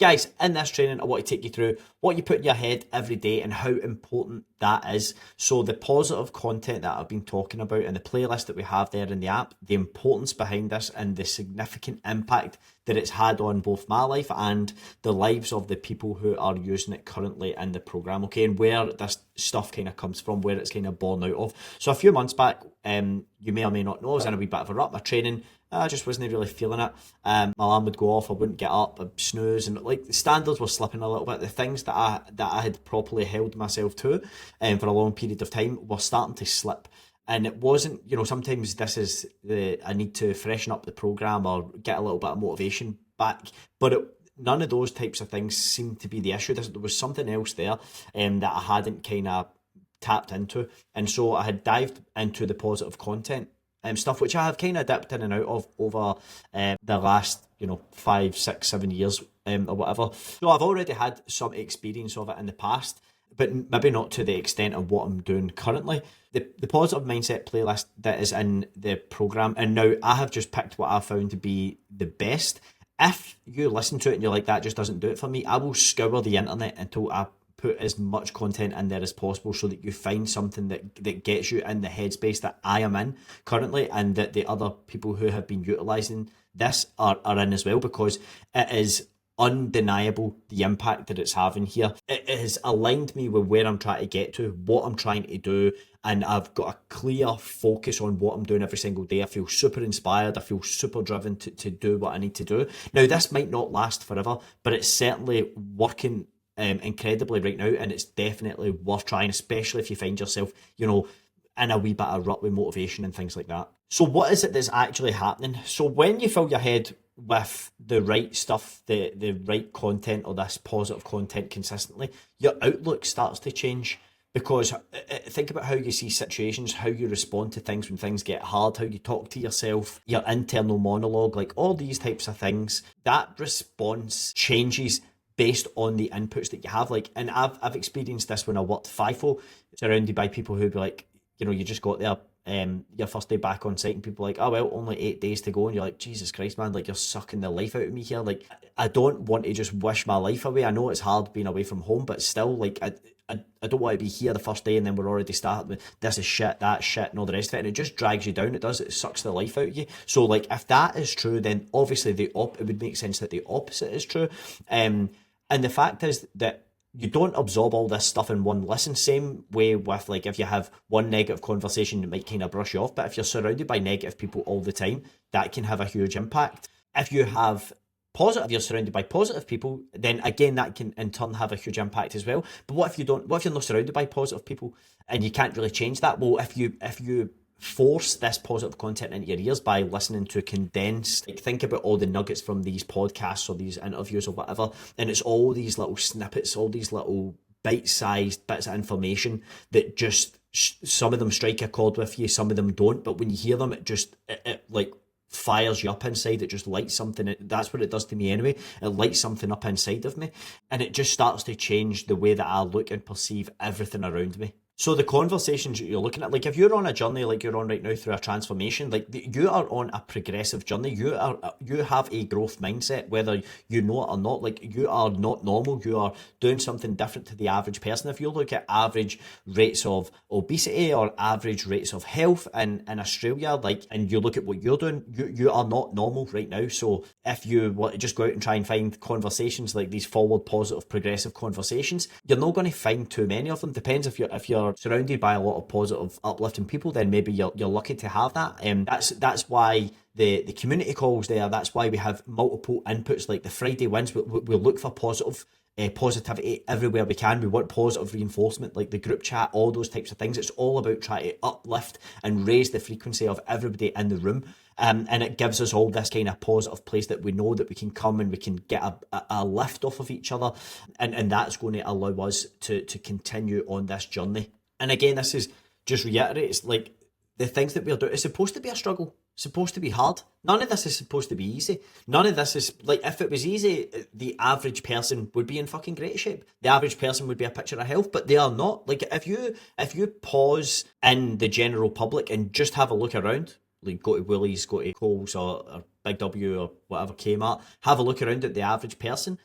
Guys, in this training, I want to take you through what you put in your head every day and how important that is. So, the positive content that I've been talking about and the playlist that we have there in the app, the importance behind this, and the significant impact that it's had on both my life and the lives of the people who are using it currently in the program, okay, and where this stuff kind of comes from, where it's kind of born out of. So, a few months back, you may or may not know, I was in a wee bit of a rut. My training, I just wasn't really feeling it. My alarm would go off, I wouldn't get up, I'd snooze, and like the standards were slipping a little bit. The things that I had properly held myself to for a long period of time were starting to slip. And it wasn't, sometimes this is I need to freshen up the program or get a little bit of motivation back, but none of those types of things seemed to be the issue. There was something else there that I hadn't kind of tapped into, and so I had dived into the positive content stuff, which I have kind of dipped in and out of over the last, 5, 6, 7 years or whatever. So I've already had some experience of it in the past, but maybe not to the extent of what I'm doing currently. The positive mindset playlist that is in the program, and now I have just picked what I found to be the best. If you listen to it and you're like, that just doesn't do it for me, I will scour the internet until I put as much content in there as possible so that you find something that gets you in the headspace that I am in currently, and that the other people who have been utilising this are in as well, because it is undeniable the impact that it's having here. It has aligned me with where I'm trying to get to, what I'm trying to do, and I've got a clear focus on what I'm doing every single day. I feel super inspired. I feel super driven to do what I need to do. Now, this might not last forever, but it's certainly working incredibly right now, and it's definitely worth trying, especially if you find yourself, in a wee bit of rut with motivation and things like that. So what is it that's actually happening? So when you fill your head with the right stuff, the right content, or this positive content consistently, your outlook starts to change. Because think about how you see situations, how you respond to things when things get hard, how you talk to yourself, your internal monologue, like all these types of things. That response changes based on the inputs that you have. Like, and I've experienced this when I worked FIFO, surrounded by people who'd be like, you just got there, your first day back on site, and people are like, oh well, only 8 days to go, and you're like, Jesus Christ, man, like you're sucking the life out of me here. Like, I don't want to just wish my life away. I know it's hard being away from home, but still, like, I don't want to be here the first day and then we're already starting with this is shit, that shit, and all the rest of it, and it just drags you down. It sucks the life out of you. So, like, if that is true, then obviously it would make sense that the opposite is true. And the fact is that you don't absorb all this stuff in one listen. Same way with, like, if you have one negative conversation, it might kind of brush you off. But if you're surrounded by negative people all the time, that can have a huge impact. If you have positive, you're surrounded by positive people, then again that can in turn have a huge impact as well. But what if you don't? What if you're not surrounded by positive people and you can't really change that? Well, if you force this positive content into your ears by listening to condensed, like, think about all the nuggets from these podcasts or these interviews or whatever, and it's all these little snippets, all these little bite-sized bits of information that just some of them strike a chord with you, some of them don't, but when you hear them, it like fires you up inside. It just lights something. That's what it does to me anyway. It lights something up inside of me, and it just starts to change the way that I look and perceive everything around me. So the conversations that you're looking at, like if you're on a journey like you're on right now through a transformation, like you are on a progressive journey. You have a growth mindset, whether you know it or not. Like, you are not normal. You are doing something different to the average person. If you look at average rates of obesity or average rates of health in Australia, like, and you look at what you're doing, you are not normal right now. So if you want to just go out and try and find conversations like these forward, positive, progressive conversations, you're not going to find too many of them. Depends if you're surrounded by a lot of positive, uplifting people, then maybe you're lucky to have that. That's why the community calls there. That's why we have multiple inputs, like the Friday wins. We look for positivity everywhere we can. We want positive reinforcement, like the group chat, all those types of things. It's all about trying to uplift and raise the frequency of everybody in the room. And it gives us all this kind of positive place that we know that we can come and we can get a lift off of each other, and that's going to allow us to continue on this journey. And again, this is just reiterates, like, the things that we're doing. It's supposed to be a struggle. It's supposed to be hard. None of this is supposed to be easy. None of this is, like, if it was easy, the average person would be in fucking great shape. The average person would be a picture of health, but they are not. Like, if you pause in the general public and just have a look around, like, go to Woolies, go to Coles or Big W or whatever, Kmart, have a look around at the average person.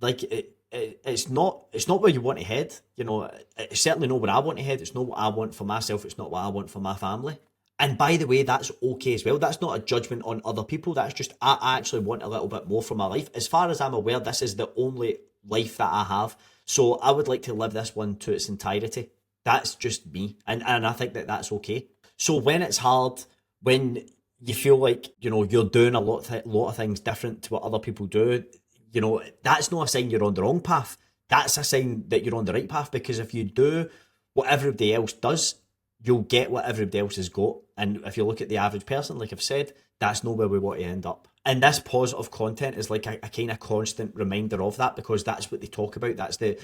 like it's not where you want to head. You know, it's certainly not where I want to head. It's not what I want for myself. It's not what I want for my family. And by the way, that's okay as well. That's not a judgment on other people. That's just I actually want a little bit more from my life. As far as I'm aware, this is the only life that I have. So I would like to live this one to its entirety. That's just me, and I think that that's okay. So when it's hard, when you feel like you're doing a lot of things different to what other people do, that's not a sign you're on the wrong path. That's a sign that you're on the right path, because if you do what everybody else does, you'll get what everybody else has got. And if you look at the average person, like I've said, that's not where we want to end up. And this positive content is like a kind of constant reminder of that, because that's what they talk about. That's the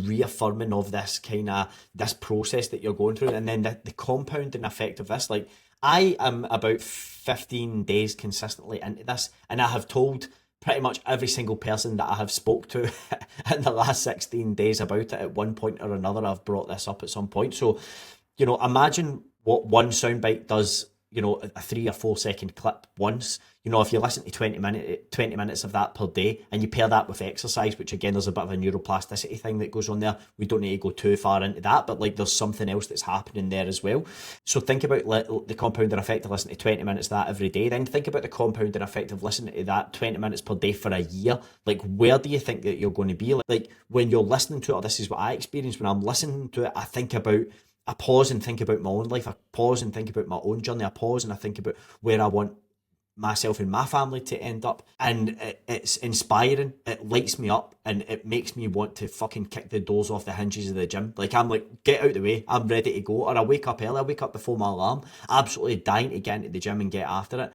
reaffirming of this kind of this process that you're going through. And then the compounding effect of this. Like, I am about 15 days consistently into this, and I have told pretty much every single person that I have spoke to in the last 16 days about it at one point or another. I've brought this up at some point. So, imagine what one soundbite does, a 3 or 4 second clip once. If you listen to 20 minutes of that per day, and you pair that with exercise, which again, there's a bit of a neuroplasticity thing that goes on there. We don't need to go too far into that, but like there's something else that's happening there as well. So think about the compounding effect of listening to 20 minutes of that every day. Then think about the compounding effect of listening to that 20 minutes per day for a year. Like, where do you think that you're going to be? Like when you're listening to it, or this is what I experience when I'm listening to it, I pause and think about my own life. I pause and think about my own journey. I pause and I think about where I want myself and my family to end up. And it's inspiring. It lights me up, and it makes me want to fucking kick the doors off the hinges of the gym. Like, I'm like, get out the way. I'm ready to go. Or I wake up early. I wake up before my alarm, absolutely dying to get into the gym and get after it.